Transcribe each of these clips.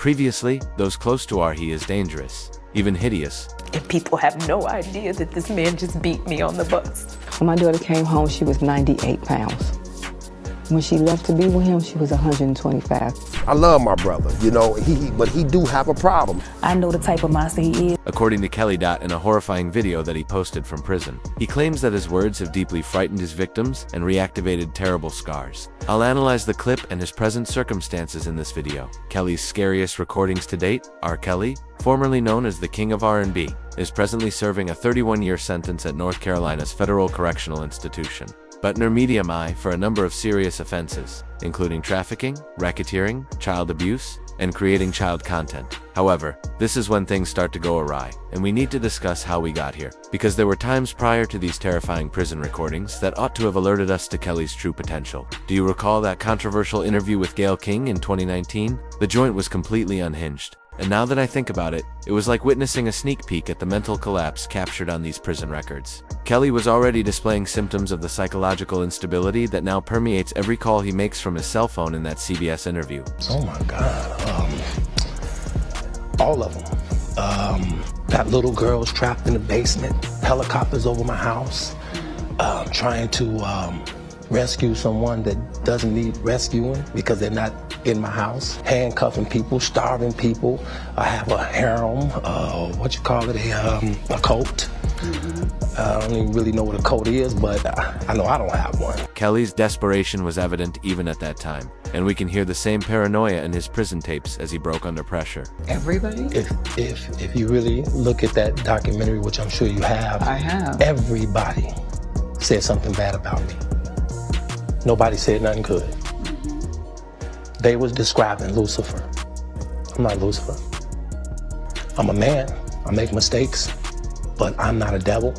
Previously, those close to our he is dangerous, even hideous. And people have no idea that this man just beat me on the bus. When my daughter came home, she was 98 pounds. When she left to be with him, she was 125. I love my brother, you know, but he do have a problem. I know the type of monster he is. According to Kelly Dot in a horrifying video that he posted from prison, he claims that his words have deeply frightened his victims and reactivated terrible scars. I'll analyze the clip and his present circumstances in this video. Kelly's scariest recordings to date. R. Kelly, formerly known as the King of R&B, is presently serving a 31-year sentence at North Carolina's Federal Correctional Institution, but near medium I for a number of serious offenses, including trafficking, racketeering, child abuse, and creating child content. However, this is when things start to go awry, and we need to discuss how we got here, because there were times prior to these terrifying prison recordings that ought to have alerted us to Kelly's true potential. Do you recall that controversial interview with Gayle King in 2019? The joint was completely unhinged. And now that I think about it, it was like witnessing a sneak peek at the mental collapse captured on these prison records. Kelly was already displaying symptoms of the psychological instability that now permeates every call he makes from his cell phone in that CBS interview. Oh my God, all of them. Got little girls trapped in the basement, helicopters over my house, trying to rescue someone that doesn't need rescuing because they're not in my house, handcuffing people, starving people. I have a harem, a coat. I don't even really know what a coat is, but I know I don't have one. Kelly's desperation was evident even at that time, and we can hear the same paranoia in his prison tapes as he broke under pressure. Everybody? If you really look at that documentary, which I'm sure you have, I have. Everybody said something bad about me. Nobody said nothing good. They was describing Lucifer. I'm not Lucifer. I'm a man. I make mistakes, but I'm not a devil,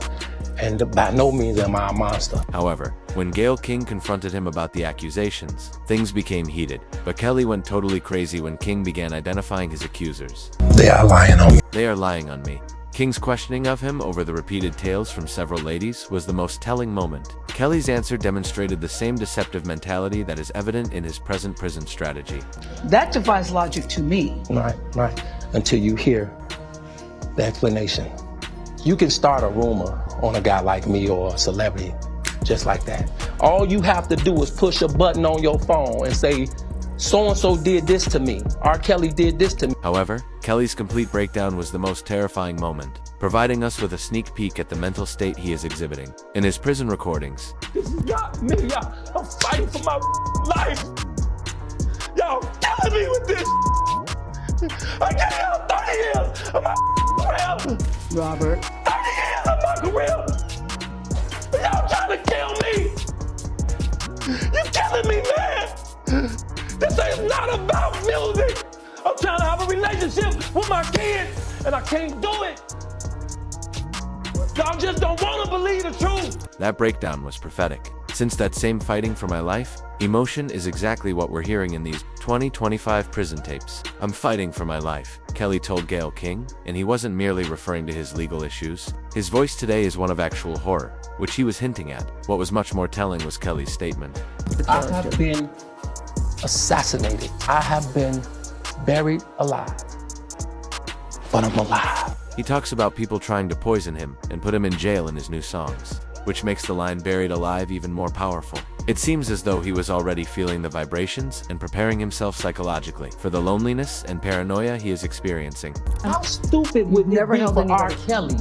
and by no means am I a monster. However, when Gayle King confronted him about the accusations, things became heated, but Kelly went totally crazy when King began identifying his accusers. They are lying on me. They are lying on me. King's questioning of him over the repeated tales from several ladies was the most telling moment. Kelly's answer demonstrated the same deceptive mentality that is evident in his present prison strategy. That defies logic to me. Right. Until you hear the explanation. You can start a rumor on a guy like me or a celebrity just like that. All you have to do is push a button on your phone and say, so-and-so did this to me. R. Kelly did this to me. However, Kelly's complete breakdown was the most terrifying moment, providing us with a sneak peek at the mental state he is exhibiting. In his prison recordings, "This has got me, y'all. I'm fighting for my life. Y'all killing me with this. I gave y'all 30 years of my career. Robert. 30 years of my career. And y'all trying to kill me. You killing me, man. This ain't not about music. I'm trying to have a relationship with my kids, and I can't do it. Y'all just don't want to believe the truth." that breakdown was prophetic. Since that same fighting for my life, emotion is exactly what we're hearing in these 2025 prison tapes. I'm fighting for my life, Kelly told Gayle King, and he wasn't merely referring to his legal issues. His voice today is one of actual horror, which he was hinting at. What was much more telling was Kelly's statement. I have been assassinated. I have been buried alive, but I'm alive. He talks about people trying to poison him and put him in jail in his new songs, which makes the line "buried alive" even more powerful. It seems as though he was already feeling the vibrations and preparing himself psychologically for the loneliness and paranoia he is experiencing. How stupid would never be for R. Kelly,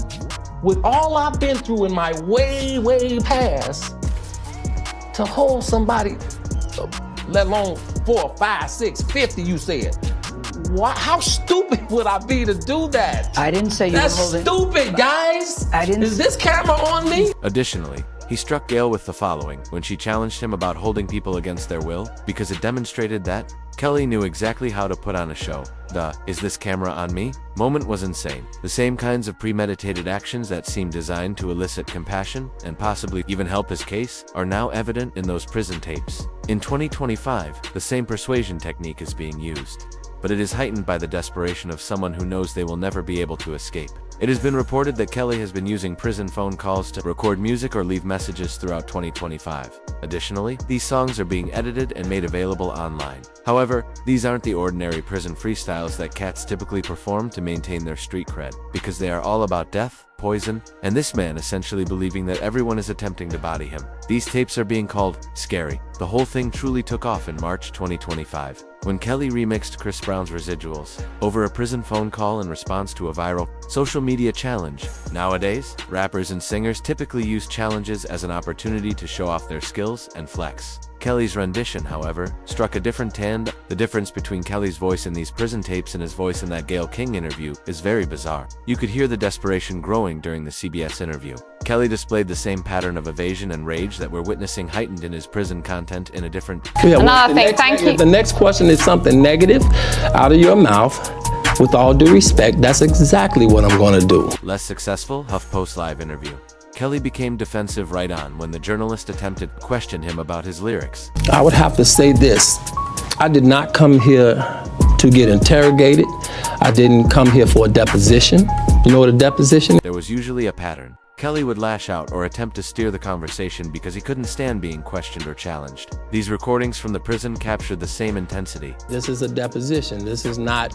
with all I've been through in my way past, to hold somebody, let alone 4, 5, 6, 50, you said. Why, how stupid would I be to do that? I didn't say you were holding. That's stupid, guys. Is this camera on me? Additionally, he struck Gayle with the following when she challenged him about holding people against their will, because it demonstrated that Kelly knew exactly how to put on a show. The "is this camera on me" moment was insane. The same kinds of premeditated actions that seemed designed to elicit compassion and possibly even help his case are now evident in those prison tapes. In 2025, the same persuasion technique is being used, but it is heightened by the desperation of someone who knows they will never be able to escape. It has been reported that Kelly has been using prison phone calls to record music or leave messages throughout 2025. Additionally, these songs are being edited and made available online. However, these aren't the ordinary prison freestyles that cats typically perform to maintain their street cred, because they are all about death, poison, and this man essentially believing that everyone is attempting to body him. These tapes are being called scary. The whole thing truly took off in March 2025, when Kelly remixed Chris Brown's Residuals over a prison phone call in response to a viral social media challenge. Nowadays, rappers and singers typically use challenges as an opportunity to show off their skills and flex. Kelly's rendition, however, struck a different tone. The difference between Kelly's voice in these prison tapes and his voice in that Gayle King interview is very bizarre. You could hear the desperation growing during the CBS interview. Kelly displayed the same pattern of evasion and rage that we're witnessing heightened in his prison content in a different... Another thing, thank you. If the next question is something negative out of your mouth, with all due respect, that's exactly what I'm going to do. Less successful HuffPost Live interview. Kelly became defensive right on when the journalist attempted to question him about his lyrics. I would have to say this. I did not come here to get interrogated. I didn't come here for a deposition. You know what a deposition is? There was usually a pattern. Kelly would lash out or attempt to steer the conversation because he couldn't stand being questioned or challenged. These recordings from the prison captured the same intensity. This is a deposition. This is not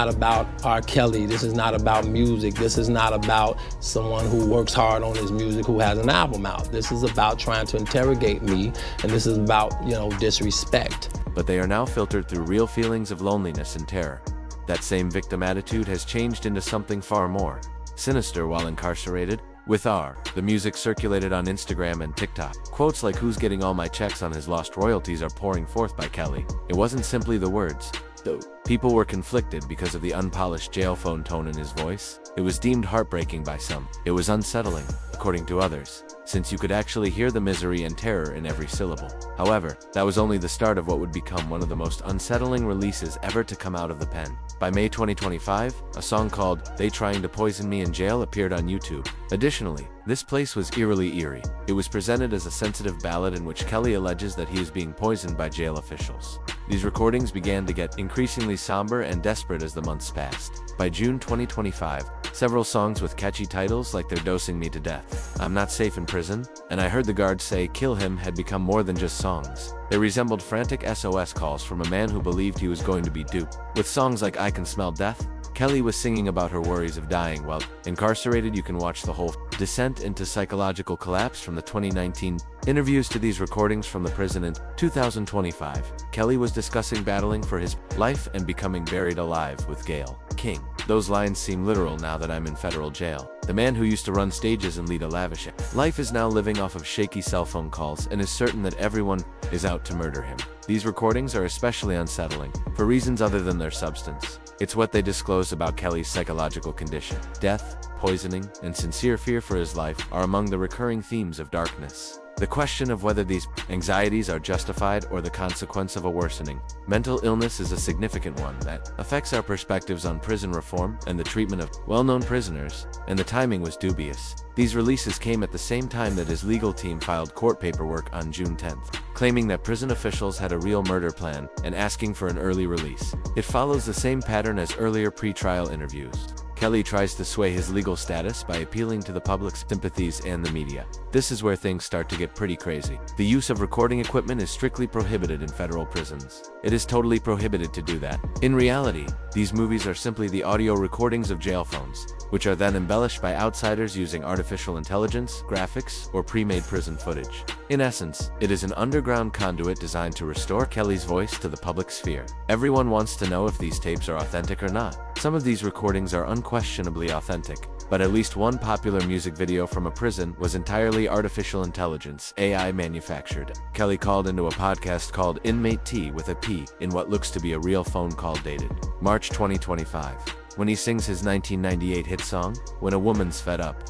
about R. Kelly. This is not about music. This is not about someone who works hard on his music, who has an album out. This is about trying to interrogate me, and this is about, disrespect. But they are now filtered through real feelings of loneliness and terror. That same victim attitude has changed into something far more sinister while incarcerated. With R, the music circulated on Instagram and TikTok. Quotes like "Who's getting all my checks" on his lost royalties are pouring forth by Kelly. It wasn't simply the words, though. People were conflicted because of the unpolished jail phone tone in his voice. It was deemed heartbreaking by some. It was unsettling, according to others, since you could actually hear the misery and terror in every syllable. However, that was only the start of what would become one of the most unsettling releases ever to come out of the pen. By May 2025, a song called "They Trying to Poison Me in Jail" appeared on YouTube. Additionally, this place was eerily eerie. It was presented as a sensitive ballad in which Kelly alleges that he is being poisoned by jail officials. These recordings began to get increasingly somber and desperate as the months passed. By June 2025, several songs with catchy titles like "They're Dosing Me to Death," "I'm Not Safe in Prison," and "I Heard the Guards Say Kill Him" had become more than just songs. They resembled frantic SOS calls from a man who believed he was going to be duped. With songs like "I Can Smell Death," Kelly was singing about her worries of dying while incarcerated. You can watch the whole descent into psychological collapse from the 2019 interviews to these recordings from the prison in 2025. Kelly was discussing battling for his life and becoming buried alive with Gayle King. Those lines seem literal now that I'm in federal jail. The man who used to run stages and lead a lavish life is now living off of shaky cell phone calls and is certain that everyone is out to murder him. These recordings are especially unsettling for reasons other than their substance. It's what they disclose about Kelly's psychological condition. Death, poisoning, and sincere fear for his life are among the recurring themes of Darkness. The question of whether these anxieties are justified or the consequence of a worsening mental illness is a significant one that affects our perspectives on prison reform and the treatment of well-known prisoners, and the timing was dubious. These releases came at the same time that his legal team filed court paperwork on June 10th, claiming that prison officials had a real murder plan and asking for an early release. It follows the same pattern as earlier pre-trial interviews. Kelly tries to sway his legal status by appealing to the public's sympathies and the media. This is where things start to get pretty crazy. The use of recording equipment is strictly prohibited in federal prisons. It is totally prohibited to do that. In reality, these movies are simply the audio recordings of jail phones, which are then embellished by outsiders using artificial intelligence, graphics, or pre-made prison footage. In essence, it is an underground conduit designed to restore Kelly's voice to the public sphere. Everyone wants to know if these tapes are authentic or not. Some of these recordings are unquestionably authentic, but at least one popular music video from a prison was entirely artificial intelligence, AI manufactured. Kelly called into a podcast called Inmate T with a P in what looks to be a real phone call dated March 2025, when he sings his 1998 hit song, "When a Woman's Fed Up."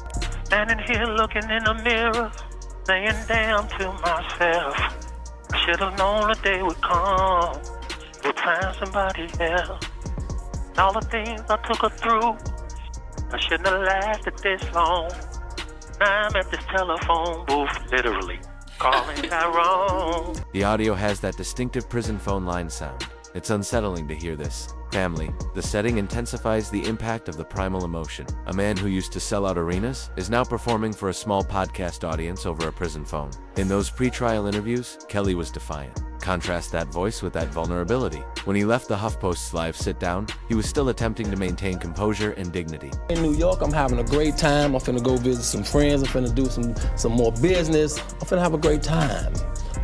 Standing here looking in the mirror, saying damn to myself, I should have known the day would come, would find somebody else. All the things I took her through, I shouldn't have lasted this long. Now I'm at this telephone booth, literally calling Tyrone. The audio has that distinctive prison phone line sound. It's unsettling to hear this family, the setting intensifies the impact of the primal emotion. A man who used to sell out arenas is now performing for a small podcast audience over a prison phone. In those pre-trial interviews, Kelly was defiant. Contrast that voice with that vulnerability. When he left the HuffPost's live sit-down, he was still attempting to maintain composure and dignity. In New York, I'm having a great time. I'm finna go visit some friends. I'm finna do some more business. I'm finna have a great time.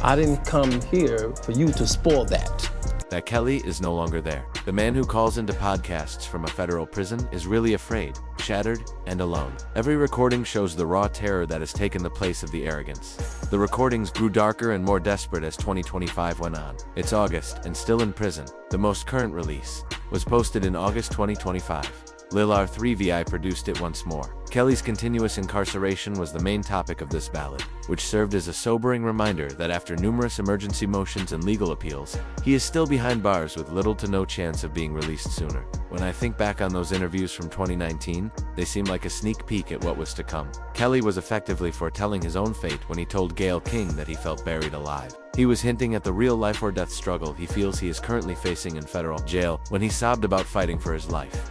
I didn't come here for you to spoil that. That Kelly is no longer there. The man who calls into podcasts from a federal prison is really afraid, shattered, and alone. Every recording shows the raw terror that has taken the place of the arrogance. The recordings grew darker and more desperate as 2025 went on. It's August, and still in prison. The most current release was posted in August 2025. Lil R3VI produced it once more. Kelly's continuous incarceration was the main topic of this ballad, which served as a sobering reminder that after numerous emergency motions and legal appeals, he is still behind bars with little to no chance of being released sooner. When I think back on those interviews from 2019, they seem like a sneak peek at what was to come. Kelly was effectively foretelling his own fate when he told Gayle King that he felt buried alive. He was hinting at the real life or death struggle he feels he is currently facing in federal jail when he sobbed about fighting for his life.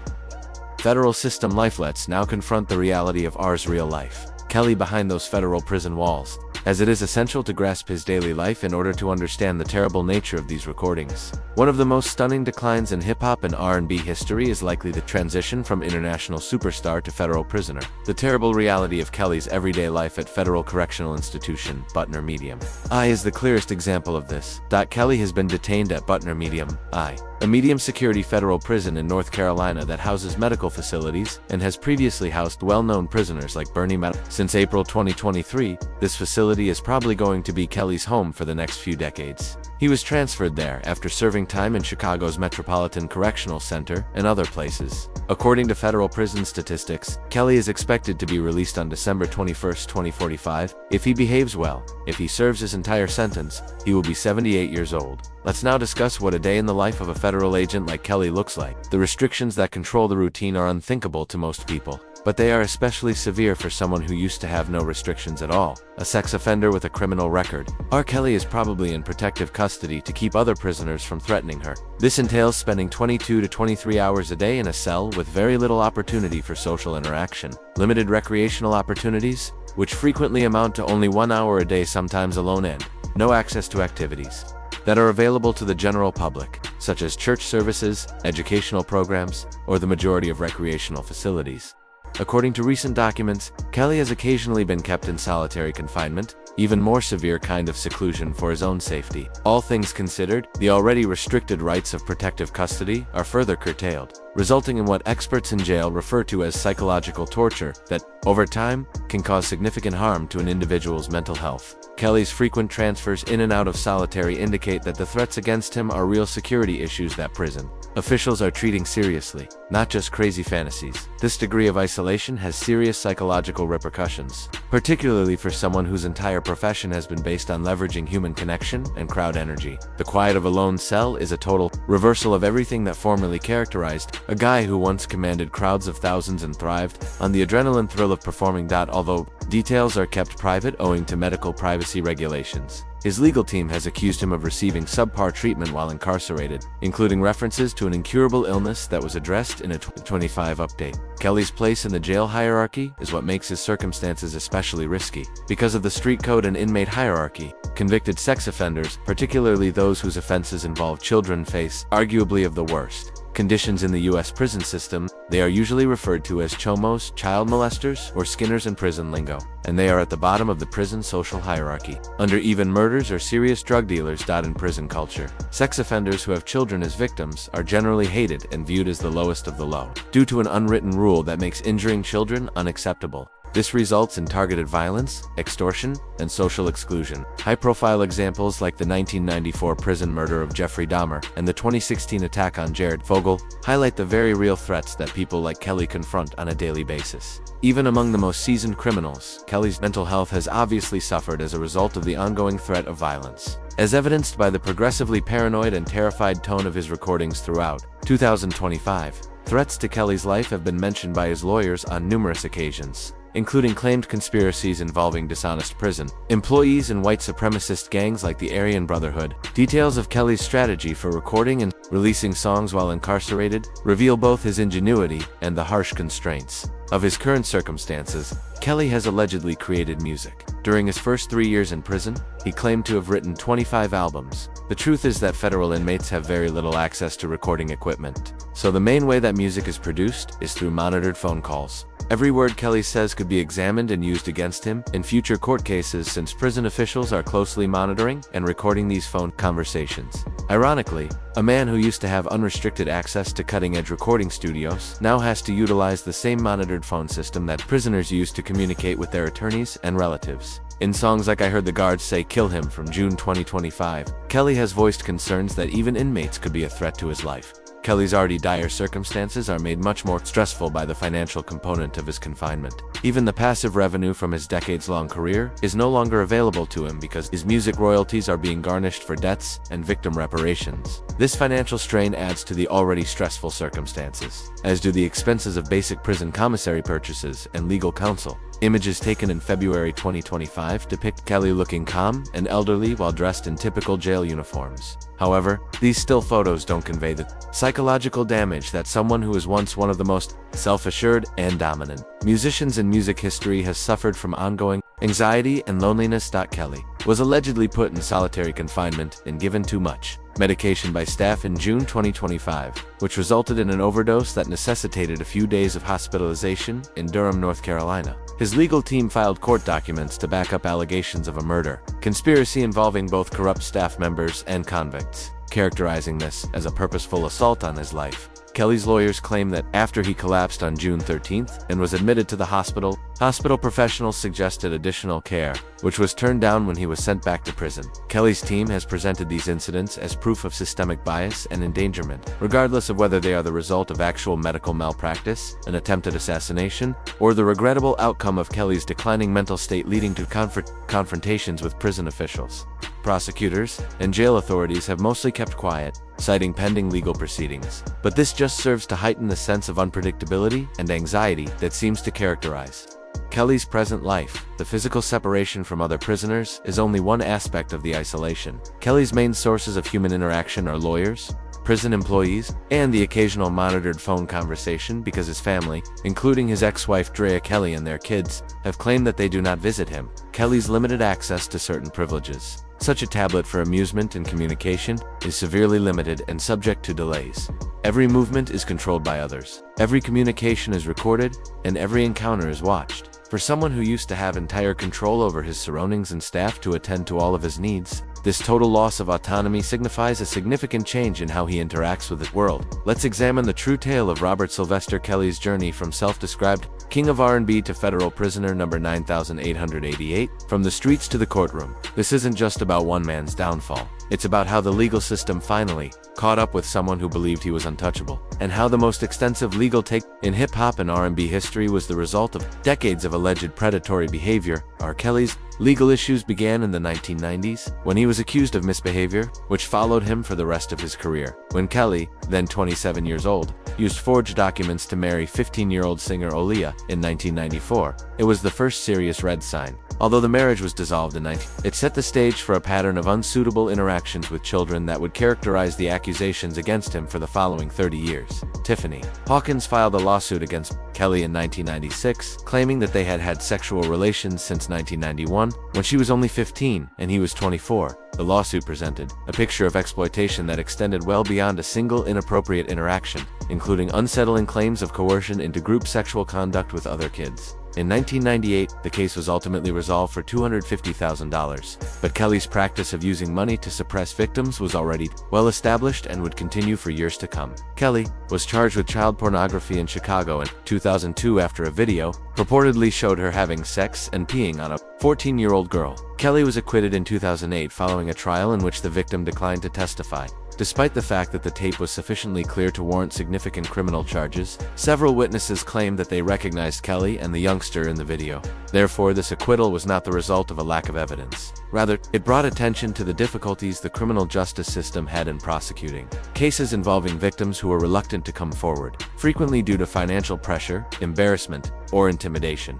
Federal system lifelets now confront the reality of ours real life. Kelly behind those federal prison walls, as it is essential to grasp his daily life in order to understand the terrible nature of these recordings. One of the most stunning declines in hip-hop and R&B history is likely the transition from international superstar to federal prisoner. The terrible reality of Kelly's everyday life at Federal Correctional Institution, Butner Medium I is the clearest example of this. Kelly has been detained at Butner Medium I, a medium-security federal prison in North Carolina that houses medical facilities and has previously housed well-known prisoners like Bernie Madoff. Since April 2023, this facility is probably going to be Kelly's home for the next few decades. He was transferred there after serving time in Chicago's Metropolitan Correctional Center and other places. According to federal prison statistics, Kelly is expected to be released on December 21, 2045. If he behaves well, if he serves his entire sentence, he will be 78 years old. Let's now discuss what a day in the life of a federal agent like Kelly looks like. The restrictions that control the routine are unthinkable to most people, but they are especially severe for someone who used to have no restrictions at all. A sex offender with a criminal record. R. Kelly is probably in protective custody to keep other prisoners from threatening her. This entails spending 22 to 23 hours a day in a cell with very little opportunity for social interaction, limited recreational opportunities, which frequently amount to only 1 hour a day, sometimes alone, and no access to activities that are available to the general public, such as church services, educational programs, or the majority of recreational facilities. According to recent documents, Kelly has occasionally been kept in solitary confinement, even more severe kind of seclusion for his own safety. All things considered, the already restricted rights of protective custody are further curtailed, resulting in what experts in jail refer to as psychological torture that, over time, can cause significant harm to an individual's mental health. Kelly's frequent transfers in and out of solitary indicate that the threats against him are real security issues that prison officials are treating seriously, not just crazy fantasies. This degree of isolation has serious psychological repercussions, particularly for someone whose entire profession has been based on leveraging human connection and crowd energy. The quiet of a lone cell is a total reversal of everything that formerly characterized a guy who once commanded crowds of thousands and thrived on the adrenaline thrill of performing. Although details are kept private owing to medical privacy regulations, his legal team has accused him of receiving subpar treatment while incarcerated, including references to an incurable illness that was addressed in a 2025 update. Kelly's place in the jail hierarchy is what makes his circumstances especially risky. Because of the street code and inmate hierarchy, convicted sex offenders, particularly those whose offenses involve children, face arguably of the worst conditions in the U.S. prison system. They are usually referred to as chomos, child molesters, or skinners in prison lingo, and they are at the bottom of the prison social hierarchy, under even murders or serious drug dealers. In prison culture, sex offenders who have children as victims are generally hated and viewed as the lowest of the low, due to an unwritten rule that makes injuring children unacceptable. This results in targeted violence, extortion, and social exclusion. High-profile examples like the 1994 prison murder of Jeffrey Dahmer and the 2016 attack on Jared Fogle highlight the very real threats that people like Kelly confront on a daily basis. Even among the most seasoned criminals, Kelly's mental health has obviously suffered as a result of the ongoing threat of violence, as evidenced by the progressively paranoid and terrified tone of his recordings throughout 2025. Threats to Kelly's life have been mentioned by his lawyers on numerous occasions, including claimed conspiracies involving dishonest prison employees and white supremacist gangs like the Aryan Brotherhood. Details of Kelly's strategy for recording and releasing songs while incarcerated, reveal both his ingenuity and the harsh constraints of his current circumstances. Kelly has allegedly created music. During his first 3 years in prison, he claimed to have written 25 albums. The truth is that federal inmates have very little access to recording equipment, so the main way that music is produced is through monitored phone calls. Every word Kelly says could be examined and used against him in future court cases, since prison officials are closely monitoring and recording these phone conversations. Ironically, a man who used to have unrestricted access to cutting-edge recording studios now has to utilize the same monitored phone system that prisoners use to communicate with their attorneys and relatives. In songs like I Heard the Guards Say Kill Him from June 2025, Kelly has voiced concerns that even inmates could be a threat to his life. Kelly's already dire circumstances are made much more stressful by the financial component of his confinement. Even the passive revenue from his decades-long career is no longer available to him because his music royalties are being garnished for debts and victim reparations. This financial strain adds to the already stressful circumstances, as do the expenses of basic prison commissary purchases and legal counsel. Images taken in February 2025 depict Kelly looking calm and elderly while dressed in typical jail uniforms. However, these still photos don't convey the psychological damage that someone who is once one of the most self-assured and dominant musicians in music history has suffered from ongoing anxiety and loneliness. Kelly was allegedly put in solitary confinement and given too much medication by staff in June 2025, which resulted in an overdose that necessitated a few days of hospitalization in Durham, North Carolina. His legal team filed court documents to back up allegations of a murder conspiracy involving both corrupt staff members and convicts, characterizing this as a purposeful assault on his life. Kelly's lawyers claim that after he collapsed on June 13th and was admitted to the hospital professionals suggested additional care, which was turned down when he was sent back to prison. Kelly's team has presented these incidents as proof of systemic bias and endangerment, regardless of whether they are the result of actual medical malpractice, an attempted assassination, or the regrettable outcome of Kelly's declining mental state leading to confrontations with prison officials. Prosecutors and jail authorities have mostly kept quiet, citing pending legal proceedings. But this just serves to heighten the sense of unpredictability and anxiety that seems to characterize Kelly's present life. The physical separation from other prisoners is only one aspect of the isolation. Kelly's main sources of human interaction are lawyers, prison employees, and the occasional monitored phone conversation because his family, including his ex-wife Drea Kelly and their kids, have claimed that they do not visit him. Kelly's limited access to certain privileges, such a tablet for amusement and communication, is severely limited and subject to delays. Every movement is controlled by others. Every communication is recorded, and every encounter is watched. For someone who used to have entire control over his surroundings and staff to attend to all of his needs, this total loss of autonomy signifies a significant change in how he interacts with the world. Let's examine the true tale of Robert Sylvester Kelly's journey from self-described king of R&B to federal prisoner number 9888, from the streets to the courtroom. This isn't just about one man's downfall. It's about how the legal system finally caught up with someone who believed he was untouchable, and how the most extensive legal take in hip-hop and R&B history was the result of decades of alleged predatory behavior. R. Kelly's legal issues began in the 1990s, when he was accused of misbehavior, which followed him for the rest of his career. When Kelly, then 27 years old, used forged documents to marry 15-year-old singer Aaliyah in 1994, it was the first serious red sign. Although the marriage was dissolved in 1990, it set the stage for a pattern of unsuitable interactions with children that would characterize the accusations against him for the following 30 years. Tiffany Hawkins filed a lawsuit against Kelly in 1996, claiming that they had had sexual relations since 1991, when she was only 15 and he was 24. The lawsuit presented a picture of exploitation that extended well beyond a single inappropriate interaction, including unsettling claims of coercion into group sexual conduct with other kids. In 1998, the case was ultimately resolved for $250,000, but Kelly's practice of using money to suppress victims was already well established and would continue for years to come. Kelly was charged with child pornography in Chicago in 2002 after a video purportedly showed her having sex and peeing on a 14-year-old girl. Kelly was acquitted in 2008 following a trial in which the victim declined to testify. Despite the fact that the tape was sufficiently clear to warrant significant criminal charges, several witnesses claimed that they recognized Kelly and the youngster in the video. Therefore, this acquittal was not the result of a lack of evidence. Rather, it brought attention to the difficulties the criminal justice system had in prosecuting cases involving victims who were reluctant to come forward, frequently due to financial pressure, embarrassment, or intimidation.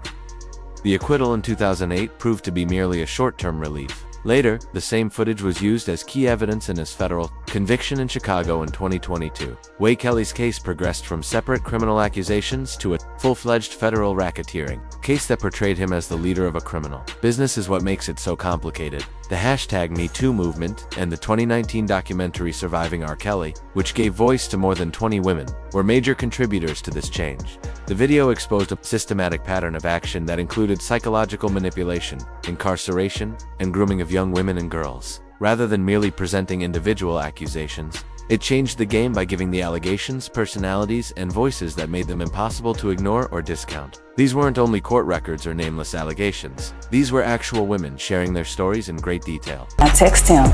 The acquittal in 2008 proved to be merely a short-term relief. Later, the same footage was used as key evidence in his federal conviction in Chicago in 2022. Wade Kelly's case progressed from separate criminal accusations to a full-fledged federal racketeering case that portrayed him as the leader of a criminal business is what makes it so complicated. The hashtag #MeToo movement and the 2019 documentary Surviving R. Kelly, which gave voice to more than 20 women, were major contributors to this change. The video exposed a systematic pattern of action that included psychological manipulation, incarceration, and grooming of young women and girls. Rather than merely presenting individual accusations, it changed the game by giving the allegations personalities and voices that made them impossible to ignore or discount. These weren't only court records or nameless allegations. These were actual women sharing their stories in great detail. I text him,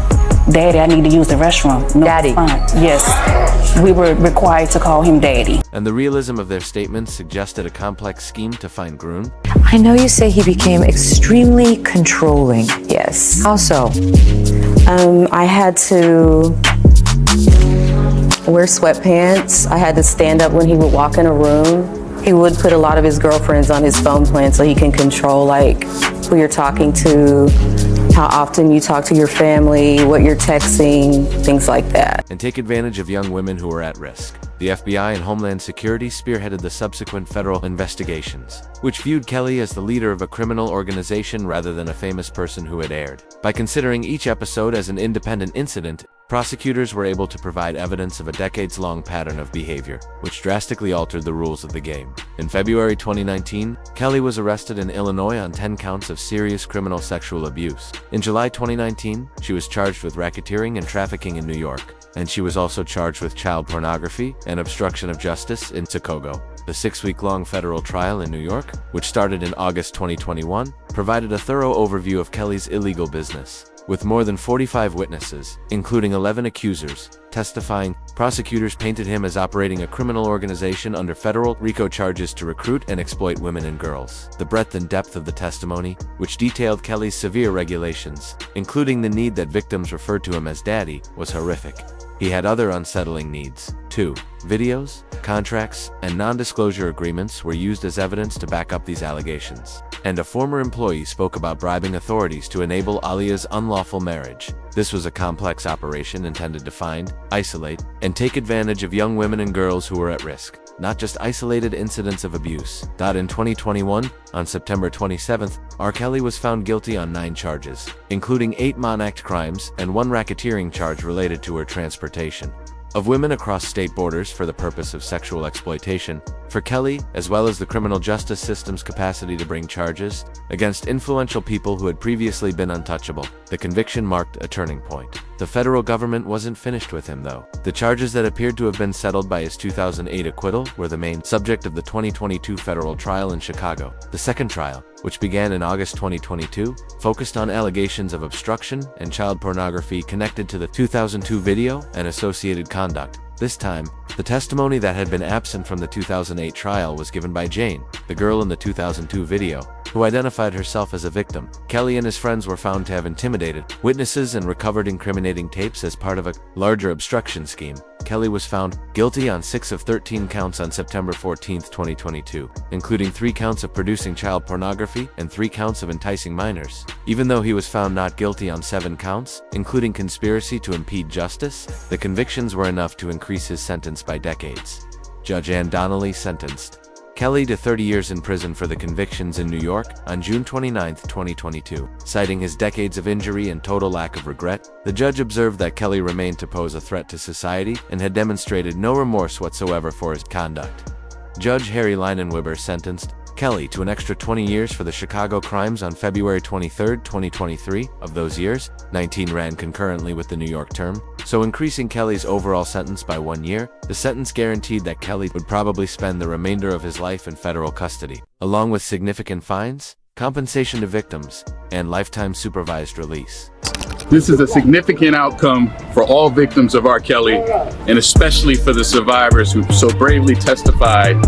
"Daddy, I need to use the restroom." No, Daddy. fine. Yes, we were required to call him Daddy. And the realism of their statements suggested a complex scheme to find Grun. I know you say he became extremely controlling. Yes. How so? I had to wear sweatpants. I had to stand up when he would walk in a room. He would put a lot of his girlfriends on his phone plan so he can control like who you're talking to, how often you talk to your family, what you're texting, things like that. And take advantage of young women who were at risk. The FBI and Homeland Security spearheaded the subsequent federal investigations, which viewed Kelly as the leader of a criminal organization rather than a famous person who had erred. By considering each episode as an independent incident, prosecutors were able to provide evidence of a decades-long pattern of behavior, which drastically altered the rules of the game. In February 2019, Kelly was arrested in Illinois on 10 counts of serious criminal sexual abuse. In July 2019, she was charged with racketeering and trafficking in New York, and she was also charged with child pornography and obstruction of justice in Chicago. The 6-week-long federal trial in New York, which started in August 2021, provided a thorough overview of Kelly's illegal business. With more than 45 witnesses, including 11 accusers, testifying, prosecutors painted him as operating a criminal organization under federal RICO charges to recruit and exploit women and girls. The breadth and depth of the testimony, which detailed Kelly's severe regulations, including the need that victims referred to him as Daddy, was horrific. He had other unsettling needs, too. Videos, contracts, and non-disclosure agreements were used as evidence to back up these allegations. And a former employee spoke about bribing authorities to enable Alia's unlawful marriage. This was a complex operation intended to find, isolate, and take advantage of young women and girls who were at risk, not just isolated incidents of abuse. In 2021, on September 27th, R. Kelly was found guilty on 9 charges, including 8 Mon Act crimes and 1 racketeering charge related to her transportation of women across state borders for the purpose of sexual exploitation. For Kelly, as well as the criminal justice system's capacity to bring charges against influential people who had previously been untouchable, the conviction marked a turning point. The federal government wasn't finished with him, though. The charges that appeared to have been settled by his 2008 acquittal were the main subject of the 2022 federal trial in Chicago. The second trial, which began in August 2022, focused on allegations of obstruction and child pornography connected to the 2002 video and associated conduct. This time, the testimony that had been absent from the 2008 trial was given by Jane, the girl in the 2002 video, who identified herself as a victim. Kelly and his friends were found to have intimidated witnesses and recovered incriminating tapes as part of a larger obstruction scheme. Kelly was found guilty on 6 of 13 counts on September 14, 2022, including 3 counts of producing child pornography and 3 counts of enticing minors. Even though he was found not guilty on 7 counts, including conspiracy to impede justice, the convictions were enough to increase his sentence by decades. Judge Ann Donnelly sentenced Kelly to 30 years in prison for the convictions in New York on June 29, 2022. Citing his decades of injury and total lack of regret, the judge observed that Kelly remained to pose a threat to society and had demonstrated no remorse whatsoever for his conduct. Judge Harry Leinenweber sentenced Kelly to an extra 20 years for the Chicago crimes on February 23, 2023. Of those years, 19 ran concurrently with the New York term, so increasing Kelly's overall sentence by 1 year. The sentence guaranteed that Kelly would probably spend the remainder of his life in federal custody, along with significant fines, compensation to victims, and lifetime supervised release. This is a significant outcome for all victims of R. Kelly, and especially for the survivors who so bravely testified.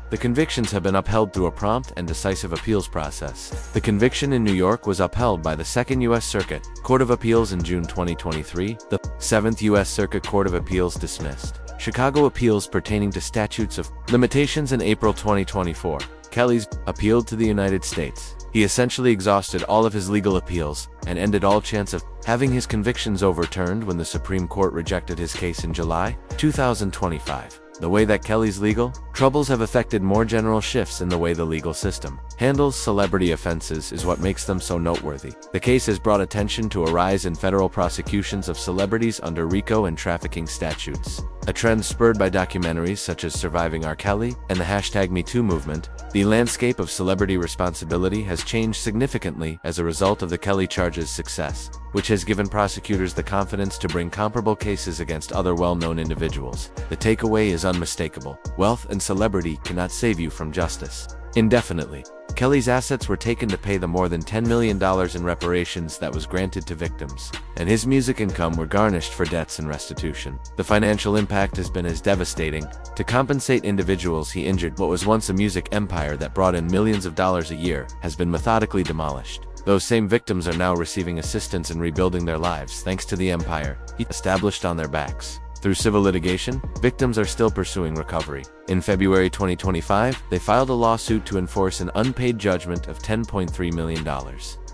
The convictions have been upheld through a prompt and decisive appeals process. The conviction in New York was upheld by the 2nd U.S. Circuit Court of Appeals in June 2023. The 7th U.S. Circuit Court of Appeals dismissed Chicago appeals pertaining to statutes of limitations in April 2024. Kelly's appealed to the United States He essentially exhausted all of his legal appeals and ended all chance of having his convictions overturned when the Supreme Court rejected his case in July 2025. The way that Kelly's legal troubles have affected more general shifts in the way the legal system handles celebrity offenses is what makes them so noteworthy. The case has brought attention to a rise in federal prosecutions of celebrities under RICO and trafficking statutes, a trend spurred by documentaries such as Surviving R. Kelly and the #MeToo movement. The landscape of celebrity responsibility has changed significantly as a result of the Kelly charges' success, which has given prosecutors the confidence to bring comparable cases against other well-known individuals. The takeaway is unmistakable: wealth and celebrity cannot save you from justice indefinitely. Kelly's assets were taken to pay the more than $10 million in reparations that was granted to victims, and his music income were garnished for debts and restitution. The financial impact has been as devastating. To compensate individuals he injured, what was once a music empire that brought in millions of dollars a year has been methodically demolished. Those same victims are now receiving assistance in rebuilding their lives thanks to the empire he established on their backs. Through civil litigation, victims are still pursuing recovery. In February 2025, they filed a lawsuit to enforce an unpaid judgment of $10.3 million.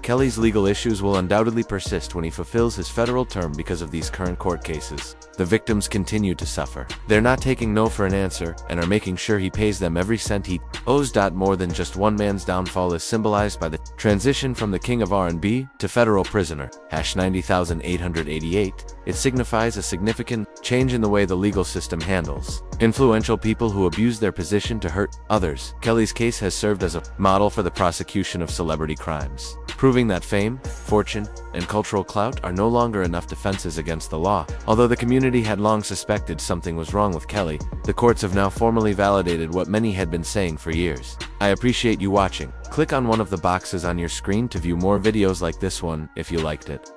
Kelly's legal issues will undoubtedly persist when he fulfills his federal term because of these current court cases. The victims continue to suffer. They're not taking no for an answer and are making sure he pays them every cent he owes. More than just one man's downfall is symbolized by the transition from the king of R&B to federal prisoner, #90888. It signifies a significant change in the way the legal system handles influential people who abuse their position to hurt others. Kelly's case has served as a model for the prosecution of celebrity crimes, proving that fame, fortune, and cultural clout are no longer enough defenses against the law. Although the community had long suspected something was wrong with Kelly, the courts have now formally validated what many had been saying for years. I appreciate you watching. Click on one of the boxes on your screen to view more videos like this one if you liked it.